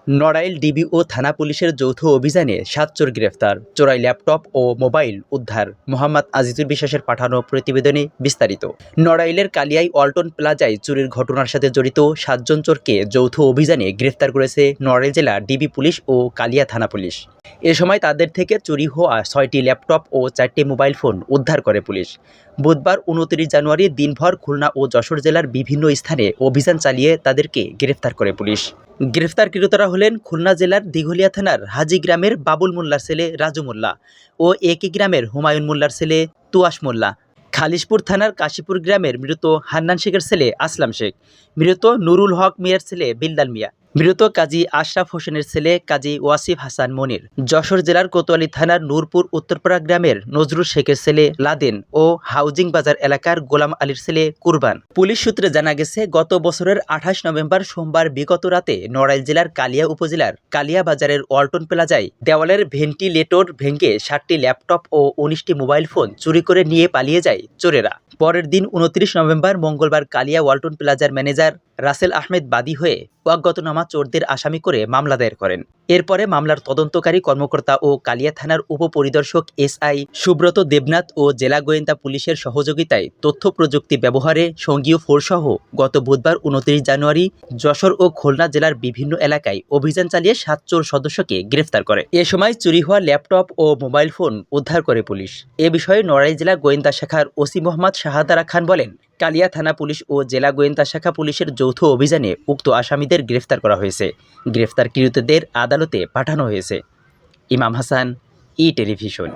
Narail DB ও থানা পুলিশের যৌথ অভিযানে ৭ চোর গ্রেফতার, চোরাই ল্যাপটপ ও মোবাইল উদ্ধার। মোহাম্মদ আজিজুল বিশ্বাসের পাঠানো প্রতিবেদনে বিস্তারিত। নড়াইলের কালিয়াই ওয়ালটন প্লাজায় চুরির ঘটনার সাথে জড়িত ৭ জন চোরকে যৌথ অভিযানে গ্রেফতার করেছে নড়াইল জেলা ডিবি পুলিশ ও কালিয়া থানা পুলিশ। এ সময় তাদের থেকে চুরি হওয়া ৬টি ল্যাপটপ ও ৪টি মোবাইল ফোন উদ্ধার করে পুলিশ। বুধবার ২৯ জানুয়ারি দিনভর খুলনা ও যশোর জেলার বিভিন্ন স্থানে অভিযান চালিয়ে তাদেরকে গ্রেফতার করে পুলিশ। গ্রেফতারকৃতরা হলেন খুলনা জেলার দিঘলিয়া থানার হাজি গ্রামের বাবুল মোল্লার ছেলে রাজু মোল্লা ও একই গ্রামের হুমায়ুন মোল্লার ছেলে তুয়াস মোল্লা, খালিশপুর থানার কাশীপুর গ্রামের মৃত হান্নান শেখের ছেলে আসলাম শেখ, মৃত নুরুল হক মিয়ার ছেলে বিল্লাল মিয়া, মৃত কাজী আশরাফ হোসেনের ছেলে কাজী ওয়াসিফ হাসান মনির, যশোর জেলার কোতোয়ালি থানার নূরপুর উত্তরপাড়া গ্রামের নজরুল শেখের ছেলে লাদেন ও হাউজিং বাজার এলাকার গোলাম আলীর ছেলে কুরবান। পুলিশ সূত্রে জানা গেছে, গত বছরের ২৮ নভেম্বর সোমবার বিগত রাতে নড়াইল জেলার কালিয়া উপজেলার কালিয়া বাজারের ওয়ালটন প্লাজায় দেওয়ালের ভেন্টিলেটর ভেঙে ৬০টি ল্যাপটপ ও ১৯টি মোবাইল ফোন চুরি করে নিয়ে পালিয়ে যায় চোরেরা। পরের দিন ২৯ নভেম্বর মঙ্গলবার কালিয়া ওয়ালটন প্লাজার ম্যানেজার রাসেল আহমেদ বাদী হয়ে অজ্ঞাতনামা চোরদের আসামি করে মামলা দায়ের করেন। এরপরে মামলার তদন্তকারী কর্মকর্তা ও কালিয়া থানার উপপরিদর্শক এসআই সুব্রত দেবনাথ ও জেলা গোয়েন্দা পুলিশের সহযোগিতায় তথ্য প্রযুক্তি ব্যবহারে সঙ্গীয় ফোর্সসহ গত বুধবার ২৯ জানুয়ারি যশোর ও খুলনা জেলার বিভিন্ন এলাকায় অভিযান চালিয়ে ৭ চোর সদস্যকে গ্রেফতার করে। এ সময় চুরি হওয়া ল্যাপটপ ও মোবাইল ফোন উদ্ধার করে পুলিশ। এ বিষয়ে নড়াইল জেলা গোয়েন্দা শাখার ওসি মোহাম্মদ শাহাদারা খান বলেন, কালিয়া থানা পুলিশ ও জেলা গোয়েন্দা শাখা পুলিশের যৌথ অভিযানে উক্ত আসামিদের গ্রেফতার করা হয়েছে। গ্রেফতারকৃতদের আদালতে পাঠানো হয়েছে। ইমাম হাসান, ই টেলিভিশন।